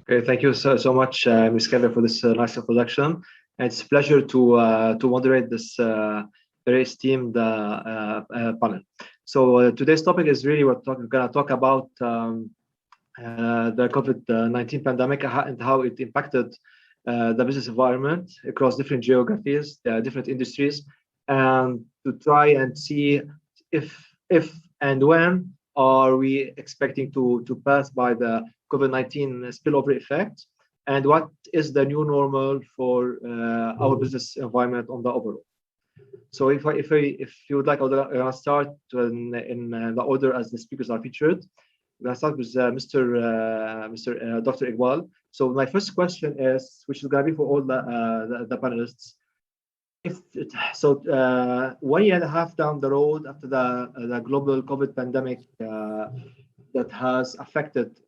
Okay, thank you so much, Ms. Keller, for this nice introduction. And it's a pleasure to moderate this very esteemed panel. So today's topic is really we're going to talk about the COVID-19 pandemic and how it impacted the business environment across different geographies, different industries, and to try and see if and when are we expecting to pass by the COVID-19 spillover effect, and what is the new normal for our business environment on the overall. So if you would like, I'll start in the order as the speakers are featured. We're going to start with Mr. Dr. Iqbal. So my first question is, which is going to be for all the panelists. So 1 year and a half down the road after the global COVID pandemic that has affected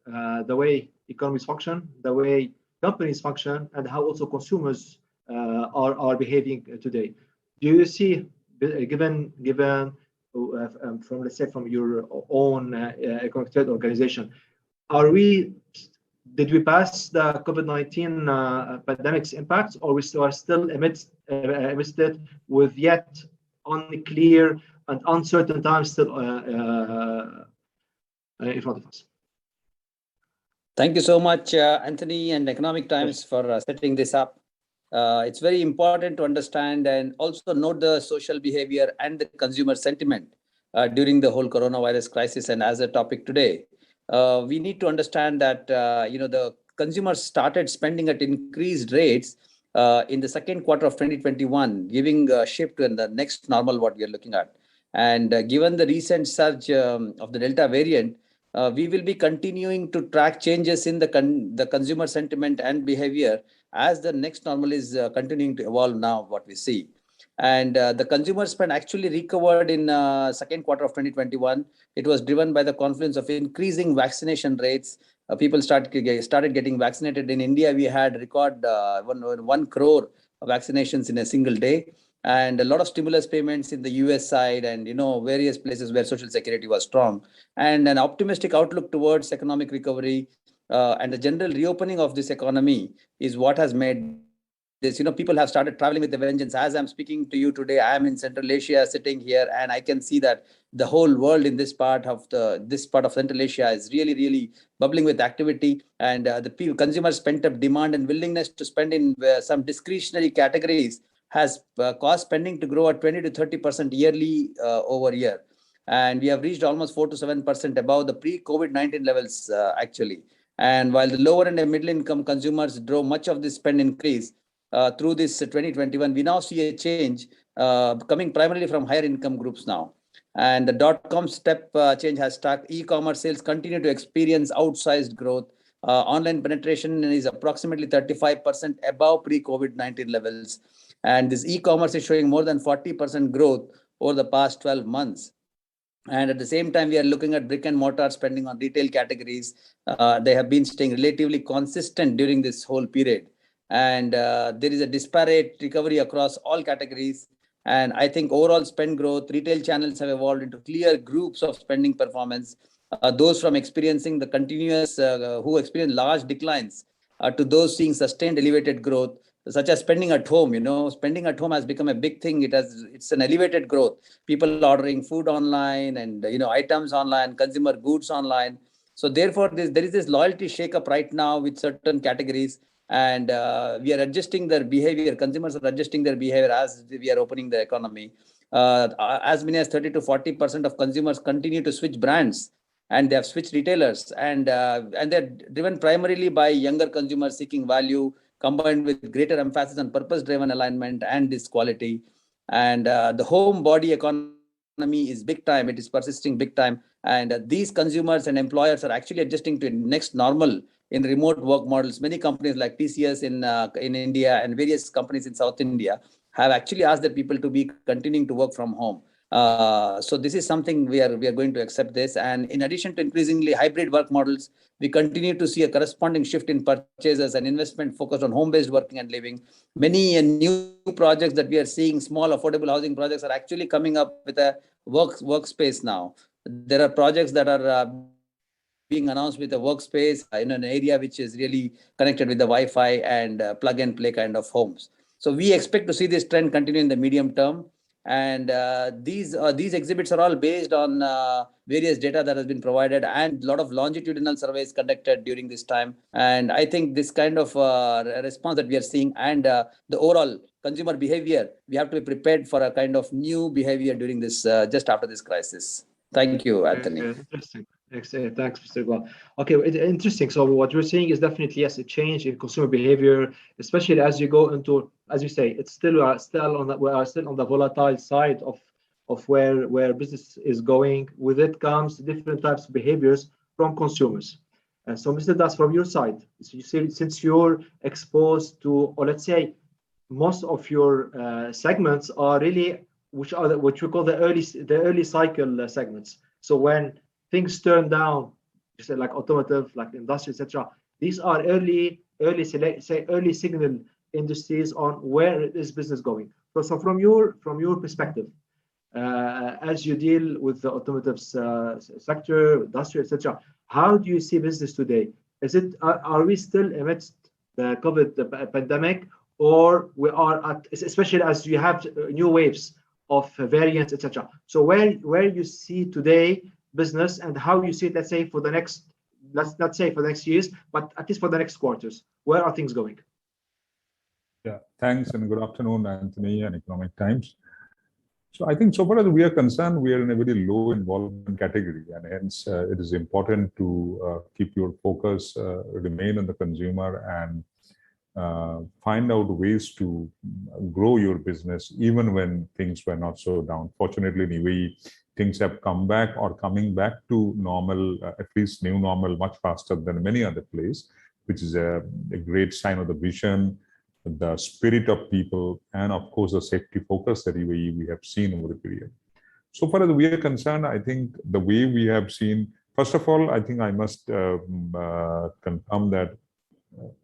the way economies function, the way companies function, and how also consumers are behaving today. Do you see, given from, let's say, from your own economic trade organization, did we pass the COVID-19 pandemic's impacts, or we are still amidst it with yet unclear and uncertain times still in front of us? Thank you so much, Anthony and Economic Times, for setting this up. It's very important to understand and also note the social behavior and the consumer sentiment during the whole coronavirus crisis. And as a topic today, we need to understand that the consumers started spending at increased rates in the second quarter of 2021, giving a shift in the next normal what we are looking at. And given the recent surge of the Delta variant, we will be continuing to track changes in the consumer sentiment and behavior as the next normal is continuing to evolve now, what we see. And the consumer spend actually recovered in second quarter of 2021. It was driven by the confluence of increasing vaccination rates. People started getting vaccinated. In India, we had record 1 crore vaccinations in a single day, and a lot of stimulus payments in the US side and various places where social security was strong, and an optimistic outlook towards economic recovery and the general reopening of this economy is what has made this. People have started traveling with a vengeance. As I'm speaking to you today, I am in Central Asia, sitting here, and I can see that the whole world in this part of Central Asia is really, really bubbling with activity, and the consumers' pent-up demand and willingness to spend in some discretionary categories has caused spending to grow at 20 to 30% yearly over year, and we have reached almost 4 to 7% above the pre-COVID-19 levels actually. And while the lower and middle income consumers drove much of this spend increase through this 2021, we now see a change coming primarily from higher income groups now. And the dot-com step change has stuck. E-commerce sales continue to experience outsized growth. Online penetration is approximately 35% above pre-COVID-19 levels. And this e-commerce is showing more than 40% growth over the past 12 months. And at the same time, we are looking at brick and mortar spending on retail categories. They have been staying relatively consistent during this whole period. And there is a disparate recovery across all categories. And I think overall spend growth, retail channels have evolved into clear groups of spending performance. Those from experiencing the continuous, who experience large declines, to those seeing sustained elevated growth, such as spending at home. Spending at home has become a big thing. It's an elevated growth. People ordering food online and items online, consumer goods online. So therefore, there is this loyalty shake-up right now with certain categories, and we are adjusting their behavior. Consumers are adjusting their behavior as we are opening the economy. As many as 30 to 40% of consumers continue to switch brands, and they have switched retailers, and they're driven primarily by younger consumers seeking value, combined with greater emphasis on purpose-driven alignment and this quality. And the home body economy is big time. It is persisting big time. And these consumers and employers are actually adjusting to next normal in remote work models. Many companies like TCS in India and various companies in South India have actually asked their people to be continuing to work from home. So this is something we are going to accept this. And in addition to increasingly hybrid work models, we continue to see a corresponding shift in purchases and investment focused on home-based working and living. Many new projects that we are seeing, small affordable housing projects, are actually coming up with a workspace now. There are projects that are being announced with a workspace in an area which is really connected with the Wi-Fi and plug and play kind of homes. So we expect to see this trend continue in the medium term. And these exhibits are all based on various data that has been provided and a lot of longitudinal surveys conducted during this time. And I think this kind of response that we are seeing and the overall consumer behavior, we have to be prepared for a kind of new behavior during this, just after this crisis. Thank you, Anthony. Interesting. Excellent. Thanks, Mr. Iqbal. Okay, interesting. So what we're seeing is definitely, yes, a change in consumer behavior, especially as you go into, as you say, it's still we are still on the volatile side of where business is going. With it comes different types of behaviors from consumers. So, Mr. Das, from your side, so you see, since you're exposed to, or let's say, most of your segments are really which we call the early cycle segments. So when things turn down, you said like automotive, like industry, etc. These are early signal industries on where is business going. So from your perspective, as you deal with the automotive sector, industry, etc., how do you see business today? Are we still amidst the COVID pandemic, or we are at, especially as you have new waves of variants, etc. So where you see today business and how you see it, let's say for the next, let's not say for the next years, but at least for the next quarters, where are things going? Yeah, thanks and good afternoon, Anthony and Economic Times. So I think so far as we are concerned, we are in a very low involvement category, and hence it is important to keep your focus, remain on the consumer, and find out ways to grow your business even when things were not so down. Fortunately, in UAE, things have come back or coming back to normal, at least new normal, much faster than many other places, which is a great sign of the vision, the spirit of people, and of course the safety focus that UAE we have seen over the period. So far as we are concerned, I think the way we have seen, first of all, I think I must confirm that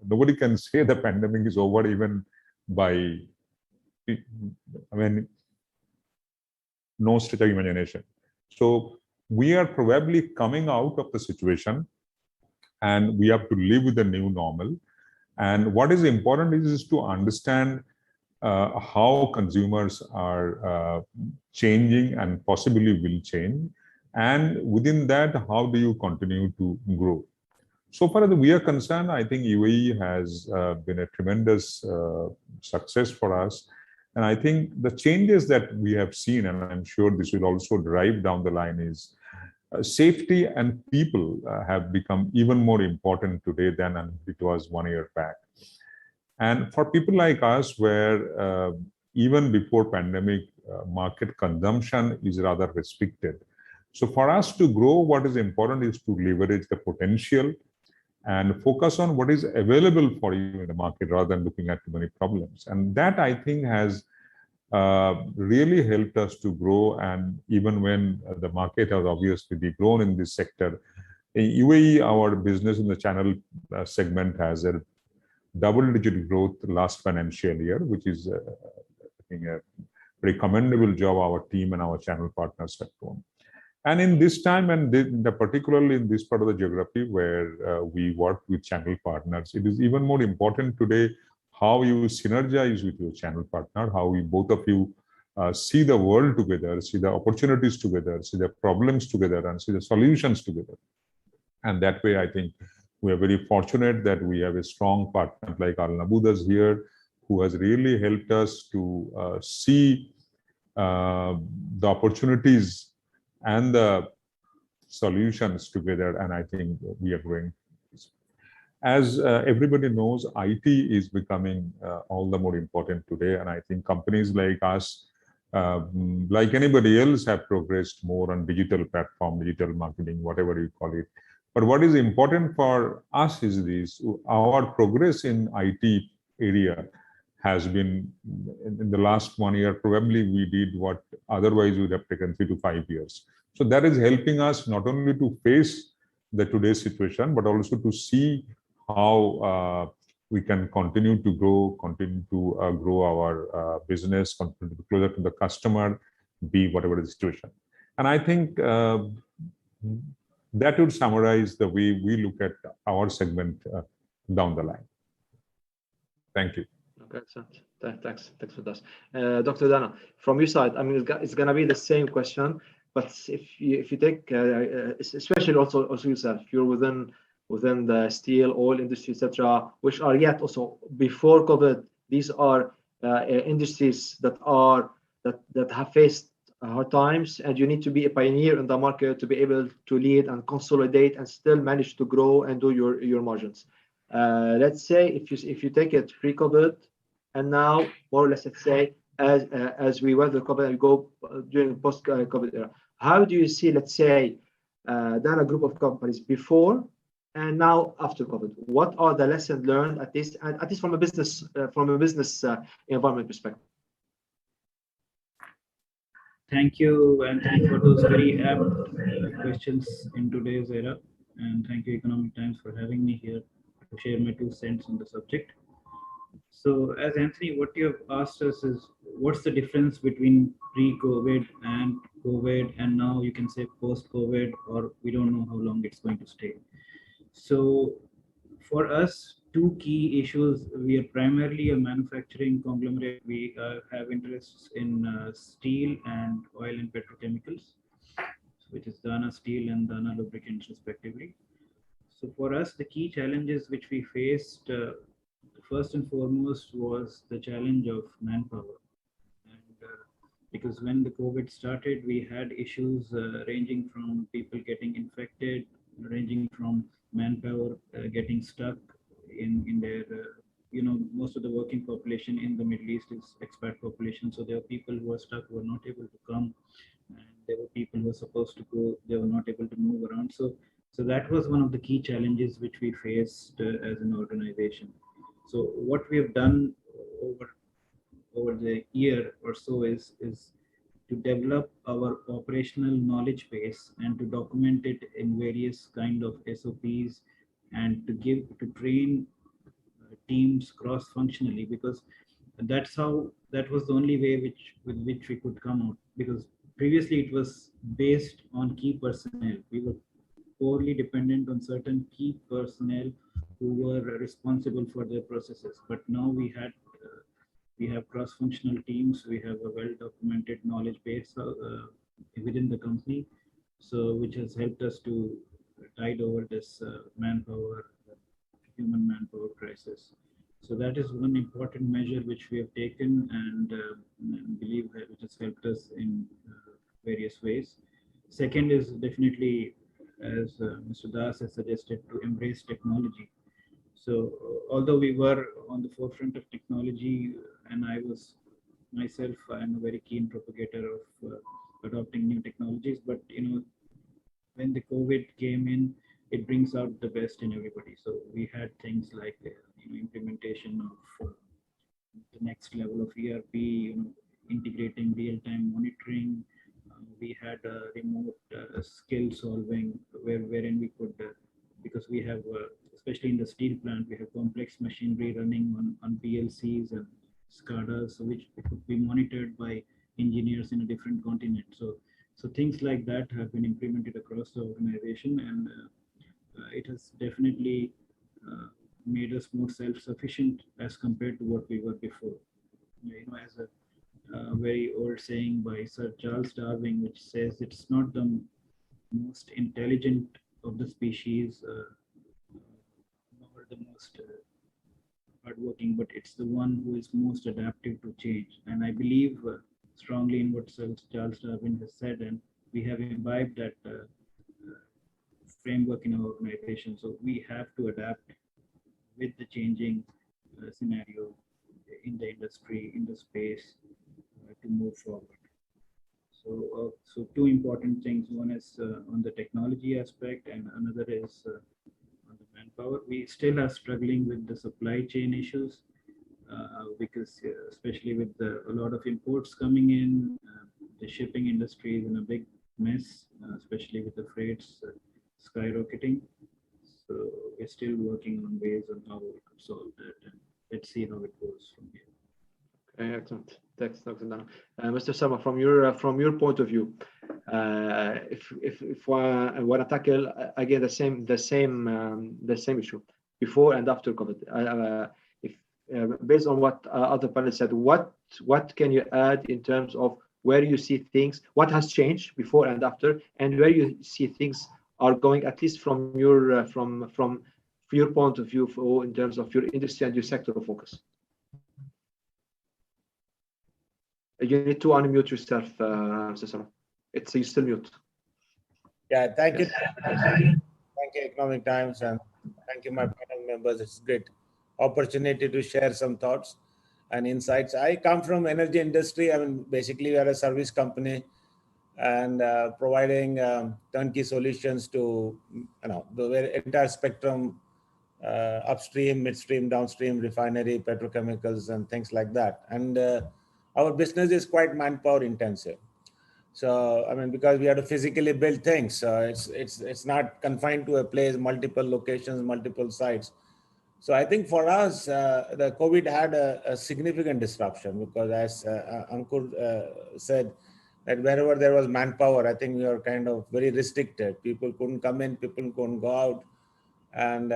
nobody can say the pandemic is over even by, no stretch of imagination. So we are probably coming out of the situation and we have to live with the new normal. And what is important is to understand how consumers are changing and possibly will change. And within that, how do you continue to grow? So far as we are concerned, I think UAE has been a tremendous success for us. And I think the changes that we have seen, and I'm sure this will also drive down the line, is safety and people have become even more important today than it was 1 year back. And for people like us, where even before pandemic, market consumption is rather restricted. So for us to grow, what is important is to leverage the potential and focus on what is available for you in the market rather than looking at too many problems. And that, I think, has really helped us to grow. And even when the market has obviously degrown in this sector, in UAE, our business in the channel segment has a double-digit growth last financial year, which is, I think, a very commendable job our team and our channel partners have done. And in this time, and particularly in this part of the geography where we work with channel partners, it is even more important today how you synergize with your channel partner, how we both of you see the world together, see the opportunities together, see the problems together, and see the solutions together. And that way, I think we are very fortunate that we have a strong partner like Al Nabudas here, who has really helped us to see the opportunities and the solutions together, and I think we are growing. As everybody knows, IT is becoming all the more important today, and I think companies like us, like anybody else, have progressed more on digital platform, digital marketing, whatever you call it. But what is important for us is this: our progress in IT area has been, in the last 1 year, probably we did what otherwise would have taken 3 to 5 years. So that is helping us not only to face the today's situation, but also to see how we can continue to grow, grow our business, continue to be closer to the customer, be whatever the situation. And I think that would summarize the way we look at our segment down the line. Thank you. Okay, excellent. Thanks for that. Dr. Dana, from your side, I mean, it's going to be the same question, but if you take, especially also yourself, you're within the steel, oil industry, etc., which are yet also before COVID. These are industries that have faced hard times, and you need to be a pioneer in the market to be able to lead and consolidate and still manage to grow and do your margins. Let's say if you take it pre-COVID and now, more or less, let's say as we weather COVID and go during post-COVID era, how do you see, let's say, Dana Group of companies before and now after COVID? What are the lessons learned, at least from a business environment perspective? Thank you, Anthony, for those very apt questions in today's era, and thank you, Economic Times, for having me here to share my 2 cents on the subject. So, as Anthony, what you have asked us is, what's the difference between pre-COVID and COVID, and now you can say post-COVID, or we don't know how long it's going to stay. So, for us, 2 key issues. We are primarily a manufacturing conglomerate. We have interests in steel and oil and petrochemicals, which is Dana Steel and Dana Lubricants, respectively. So for us, the key challenges which we faced, first and foremost, was the challenge of manpower. And because when the COVID started, we had issues ranging from people getting infected, ranging from manpower getting stuck in their, most of the working population in the Middle East is expat population. So there were people who were stuck, who were not able to come, and there were people who were supposed to go, they were not able to move around. So that was one of the key challenges which we faced as an organization. So what we have done over the year or so is to develop our operational knowledge base and to document it in various kind of SOPs, and to train teams cross-functionally, because that was the only way with which we could come out, because previously it was based on key personnel. We were poorly dependent on certain key personnel who were responsible for their processes, but now we have cross-functional teams. We have a well-documented knowledge base within the company, so which has helped us to tide over this human manpower crisis. So that is one important measure which we have taken, and believe that it has helped us in various ways. Second is definitely, as Mr. Das has suggested, to embrace technology. So although we were on the forefront of technology, and I was myself, I'm a very keen propagator of adopting new technologies, but when the COVID came in, it brings out the best in everybody. So we had things like implementation of the next level of ERP, integrating real-time monitoring. We had remote skill solving, wherein we could, because we have, especially in the steel plant, we have complex machinery running on PLCs and SCADAs, so which could be monitored by engineers in a different continent. So things like that have been implemented across the organization, and it has definitely made us more self-sufficient as compared to what we were before. As a very old saying by Sir Charles Darwin, which says it's not the most intelligent of the species, nor the most hardworking, but it's the one who is most adaptive to change. And I believe strongly in what Sir Charles Darwin has said, and we have imbibed that framework in our organization. So we have to adapt with the changing scenario in the industry, in the space, to move forward. So 2 important things. One is on the technology aspect, and another is on the manpower. We still are struggling with the supply chain issues, because especially with a lot of imports coming in, the shipping industry is in a big mess, especially with the freights skyrocketing. So we're still working on ways on how we could solve that, and let's see how it goes from here. Okay, excellent. Thanks, Dr. Dana. Mr. Sama, from your point of view, If I want to tackle again the same issue before and after COVID, if based on what other panelists said, what can you add in terms of where you see things, what has changed before and after, and where you see things are going, at least from your from your point of view, in terms of your industry and your sector of focus. You need to unmute yourself, Mr. Salah. It's you still mute. Yeah, thank you. Thank you, Economic Times, and thank you, my panel members. It's a great opportunity to share some thoughts and insights. I come from energy industry. I mean, basically, we are a service company and providing turnkey solutions to the entire spectrum, upstream, midstream, downstream, refinery, petrochemicals, and things like that. And our business is quite manpower intensive. So, I mean, because we have to physically build things, so it's not confined to a place, multiple locations, multiple sites. So I think for us, the COVID had a significant disruption, because as Ankur said, that wherever there was manpower, I think we were kind of very restricted. People couldn't come in, people couldn't go out, and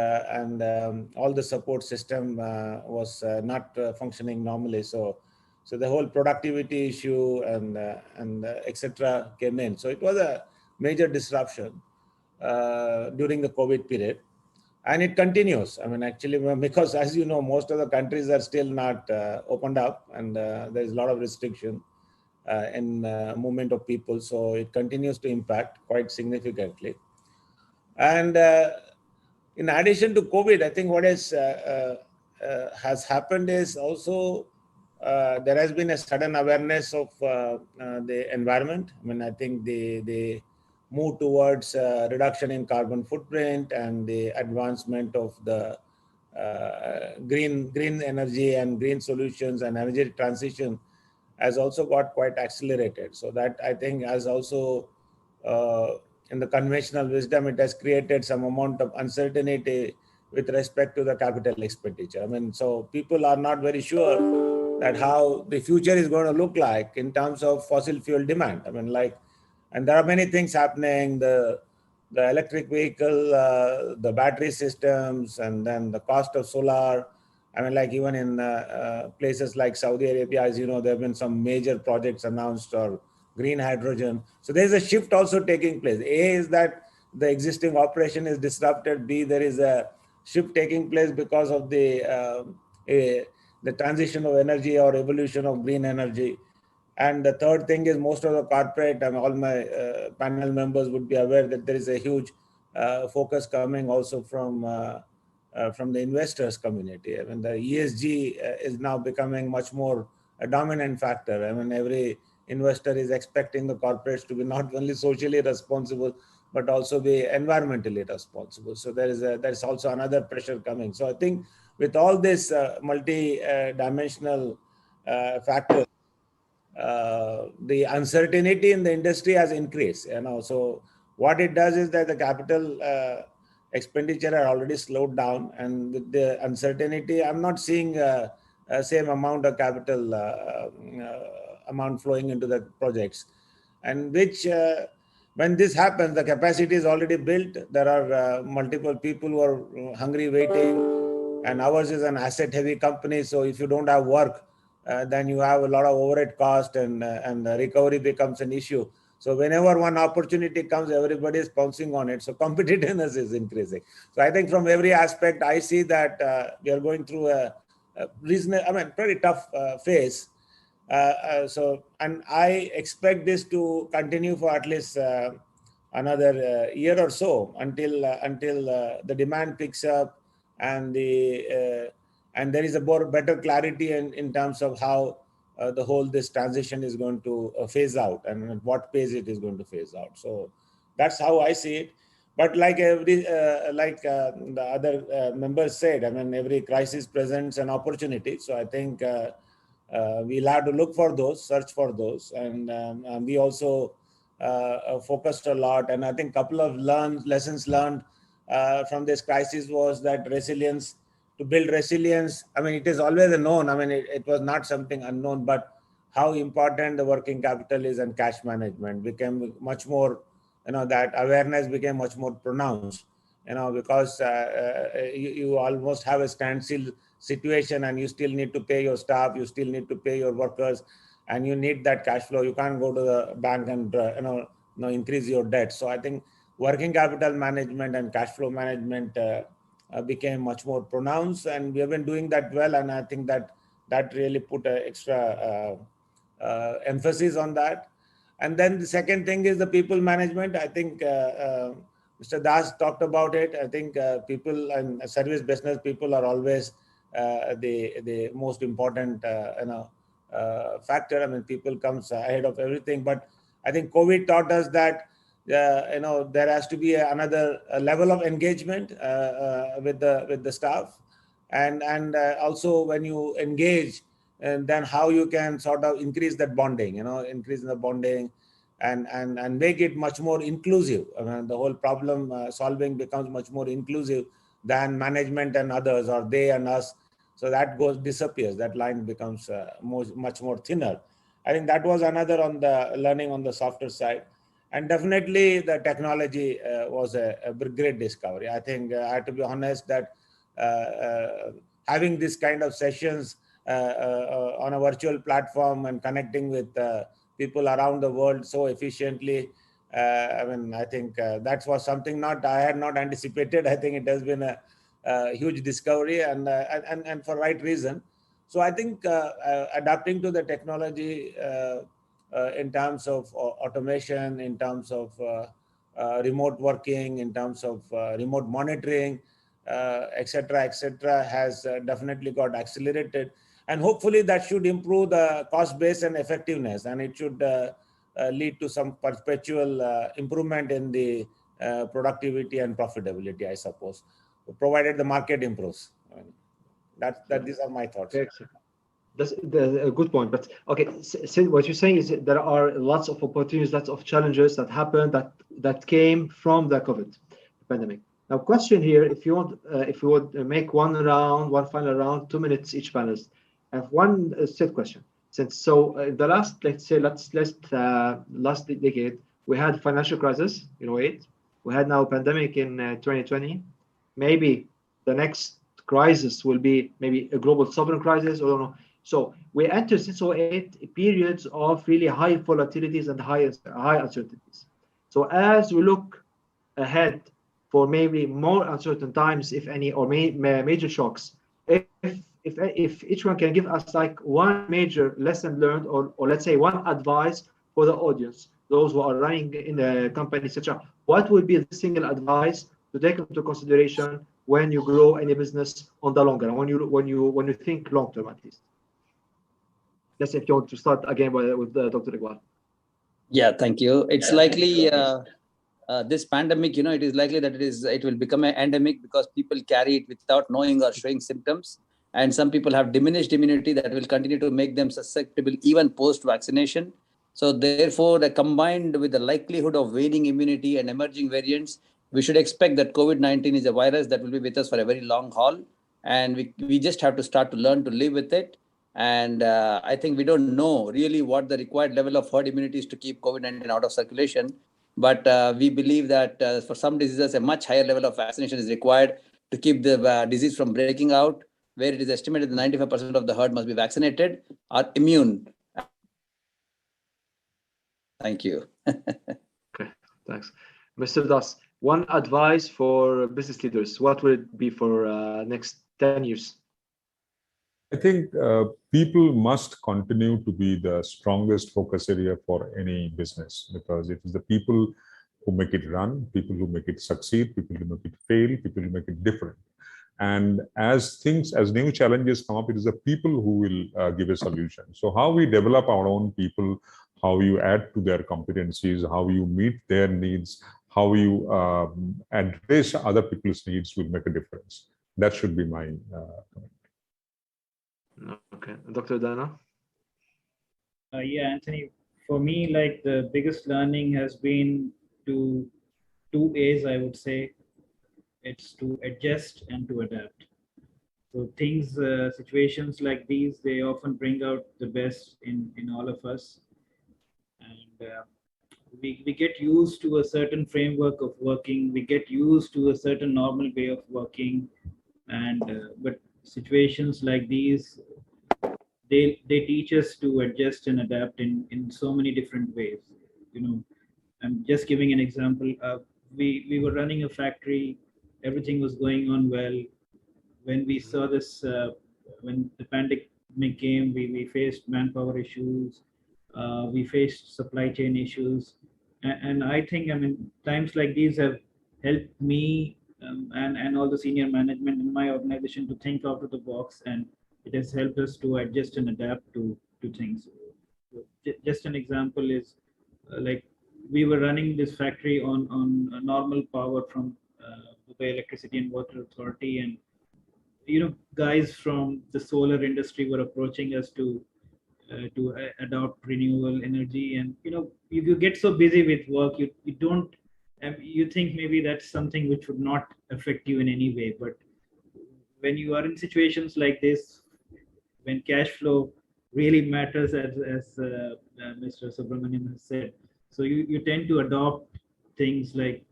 all the support system was not functioning normally. So the whole productivity issue and etc. came in. So it was a major disruption during the COVID period. And it continues. I mean, actually, because as you know, most of the countries are still not opened up, and there's a lot of restriction in movement of people. So it continues to impact quite significantly. And in addition to COVID, I think what has happened is also there has been a sudden awareness of the environment. I mean, I think the move towards reduction in carbon footprint and the advancement of the green energy and green solutions and energy transition has also got quite accelerated. So that, I think, has also in the conventional wisdom, it has created some amount of uncertainty with respect to the capital expenditure. I mean, so people are not very sure that how the future is going to look like in terms of fossil fuel demand. I mean, and there are many things happening, the electric vehicle, the battery systems, and then the cost of solar. I mean, like even in places like Saudi Arabia, as you know, there have been some major projects announced, or green hydrogen. So there's a shift also taking place. A is that the existing operation is disrupted. B, there is a shift taking place because of the transition of energy or evolution of green energy. And the third thing is, most of the corporate, and all my panel members would be aware that there is a huge focus coming also from the investors community. I mean, the ESG is now becoming much more a dominant factor. I mean, every investor is expecting the corporates to be not only socially responsible, but also be environmentally responsible. So there's also another pressure coming. So I think with all this multi-dimensional factors, the uncertainty in the industry has increased. So what it does is that the capital expenditure are already slowed down, and with the uncertainty, I'm not seeing same amount of capital amount flowing into the projects, and which when this happens, the capacity is already built. There are multiple people who are hungry waiting, and ours is an asset heavy company. So if you don't have work, then you have a lot of overhead cost, and the recovery becomes an issue. So whenever one opportunity comes, everybody is pouncing on it. So competitiveness is increasing. So I think from every aspect, I see that we are going through a pretty tough phase. And I expect this to continue for at least another year or so until the demand picks up, and there is a better clarity in terms of how this transition is going to phase out, and at what pace it is going to phase out. So that's how I see it. But like the other members said, I mean, every crisis presents an opportunity. So I think we'll have to look for those, search for those, and we also focused a lot. And I think a couple of lessons learned from this crisis was that to build resilience, I mean, it is always a known. I mean, it was not something unknown, but how important the working capital is and cash management became much more, that awareness became much more pronounced, because you almost have a standstill situation and you still need to pay your staff, you still need to pay your workers, and you need that cash flow. You can't go to the bank and, increase your debt. So I think working capital management and cash flow management became much more pronounced, and we have been doing that well. And I think that really put an extra emphasis on that. And then the second thing is the people management. I think Mr. Das talked about it. I think people and service business people are always the most important factor. I mean, people comes ahead of everything. But I think COVID taught us that there has to be another level of engagement with the staff, and also when you engage, and then how you can sort of increase that bonding, increase the bonding, and make it much more inclusive. I mean, the whole problem solving becomes much more inclusive than management and others, or they and us. So that disappears. That line becomes much more thinner. I think that was another on the learning on the softer side. And definitely the technology was a great discovery. I think I have to be honest that having this kind of sessions on a virtual platform and connecting with people around the world so efficiently, I think that was something I had not anticipated. I think it has been a huge discovery, and for right reason. So I think adapting to the technology in terms of automation, in terms of remote working, in terms of remote monitoring, etc., has definitely got accelerated. And hopefully that should improve the cost base and effectiveness, and it should lead to some perpetual improvement in the productivity and profitability, I suppose, provided the market improves. These are my thoughts. That's a good point. But okay, so what you're saying is that there are lots of opportunities, lots of challenges that happened that came from the COVID pandemic. Now, question here: if you would make one final round, 2 minutes each panelist, I have one set question. Since the last, last decade, we had financial crisis in 2008. We had now pandemic in 2020. Maybe the next crisis will be maybe a global sovereign crisis, or no. So we entered since 2008 periods of really high volatilities and high uncertainties. So as we look ahead for maybe more uncertain times, if any, or major shocks, if each one can give us like one major lesson learned, or let's say one advice for the audience, those who are running in the company, etc., what would be the single advice to take into consideration when you grow any business on the longer, when you think long term at least? Let's say if you want to start again with Dr. Iqbal. Yeah, thank you. It's likely this pandemic, it is likely that it will become an endemic because people carry it without knowing or showing symptoms. And some people have diminished immunity that will continue to make them susceptible even post-vaccination. So therefore, combined with the likelihood of waning immunity and emerging variants, we should expect that COVID-19 is a virus that will be with us for a very long haul. And we just have to start to learn to live with it. And I think we don't know really what the required level of herd immunity is to keep COVID-19 out of circulation. But we believe that for some diseases, a much higher level of vaccination is required to keep the disease from breaking out, where it is estimated that 95% of the herd must be vaccinated or immune. Thank you. Okay, thanks. Mr. Das, one advice for business leaders, what would it be for next 10 years? I think people must continue to be the strongest focus area for any business, because it is the people who make it run, people who make it succeed, people who make it fail, people who make it different. And as new challenges come up, it is the people who will give a solution. So how we develop our own people, how you add to their competencies, how you meet their needs, how you address other people's needs will make a difference. That should be my comment. Okay, Dr. Dana? Yeah, Anthony, for me, like the biggest learning has been to 2 A's, I would say. It's to adjust and to adapt. So situations like these, they often bring out the best in all of us. And we get used to a certain framework of working, we get used to a certain normal way of working. And but situations like these, they teach us to adjust and adapt in so many different ways. I'm just giving an example. We were running a factory, everything was going on well. When we saw this, when the pandemic came, we faced manpower issues, we faced supply chain issues. And I think, times like these have helped me, and all the senior management in my organization, to think out of the box, and it has helped us to adjust and adapt to things. Just an example is, like, we were running this factory on a normal power from the Electricity and Water Authority, and guys from the solar industry were approaching us to adopt renewable energy. And you get so busy with work, you don't, you think maybe that's something which would not affect you in any way. But when you are in situations like this, when cash flow really matters, as Mr. Subramanian has said, so you tend to adopt things like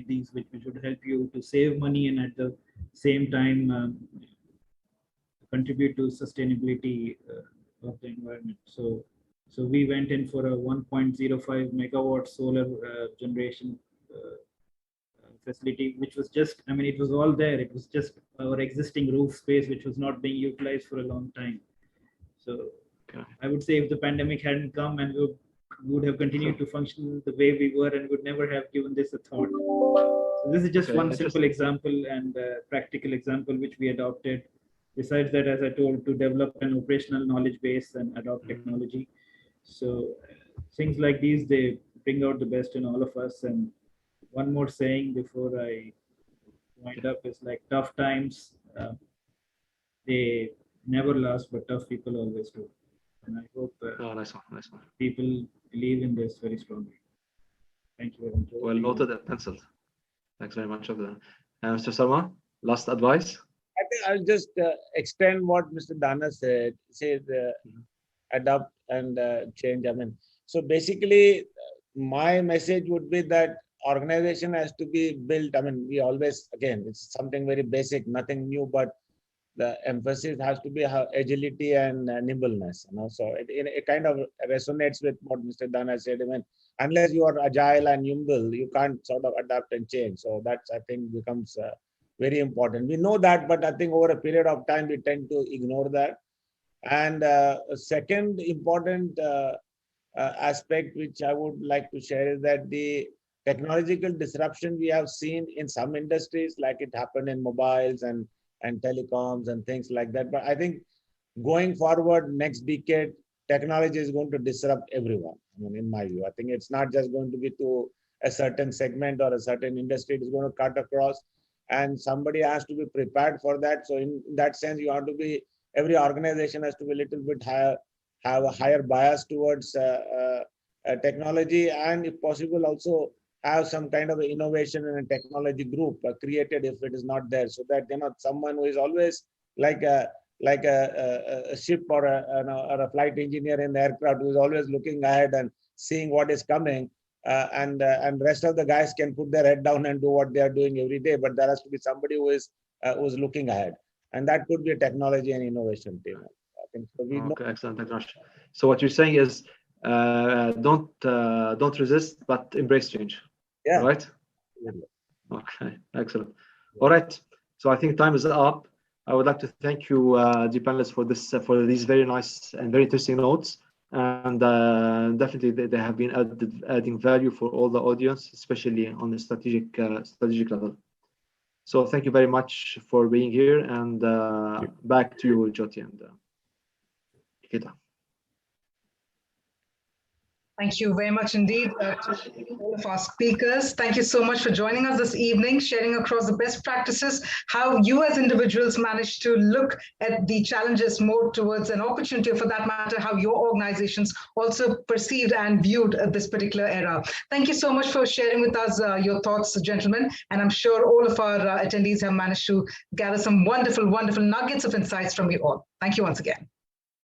these, which would help you to save money, and at the same time contribute to sustainability of the environment. So we went in for a 1.05 megawatt solar generation facility, which was just, it was all there. It was just our existing roof space, which was not being utilized for a long time. So I would say, if the pandemic hadn't come, and we would have continued to function the way we were, and would never have given this a thought. So this is just one simple example and practical example which we adopted. Besides that, as I told, to develop an operational knowledge base and adopt technology. So things like these, they bring out the best in all of us. And one more saying before I wind up is, like, tough times, they never last, but tough people always do. And I hope nice one. people believe in this very strongly. Thank you very much. Well noted and penciled. Thanks very much. Mr. Sarma, last advice? I think I'll just extend what Mr. Dana said. Adapt and change. So basically, my message would be that organization has to be built. We always, again, it's something very basic, nothing new, but the emphasis has to be agility and nimbleness. So it kind of resonates with what Mr. Dana said. Unless you are agile and nimble, you can't sort of adapt and change. So that's, I think, becomes very important. We know that, but I think over a period of time, we tend to ignore that. And a second important aspect which I would like to share is that the technological disruption we have seen in some industries, like it happened in mobiles and telecoms and things like that. But I think going forward, next decade, technology is going to disrupt everyone. In my view, I think it's not just going to be to a certain segment or a certain industry. It's going to cut across, and somebody has to be prepared for that. So in that sense, you have to be, every organization has to be a little bit higher, have a higher bias towards technology, and if possible, also have some kind of innovation in a technology group created if it is not there, so that someone who is always like a ship or a flight engineer in the aircraft, who is always looking ahead and seeing what is coming, and rest of the guys can put their head down and do what they are doing every day, but there has to be somebody who is looking ahead, and that could be a technology and innovation team. I think so. Excellent. So what you're saying is, don't resist, but embrace change. Yeah. Right. Okay. Excellent. All right. So I think time is up. I would like to thank you, the panelists, for these very nice and very interesting notes, and definitely they have been adding value for all the audience, especially on the strategic level. So thank you very much for being here, and back to you, Jyoti and Nikita. Thank you very much indeed to all of our speakers. Thank you so much for joining us this evening, sharing across the best practices, how you as individuals manage to look at the challenges more towards an opportunity, for that matter, how your organizations also perceived and viewed this particular era. Thank you so much for sharing with us your thoughts, gentlemen. And I'm sure all of our attendees have managed to gather some wonderful, wonderful nuggets of insights from you all. Thank you once again.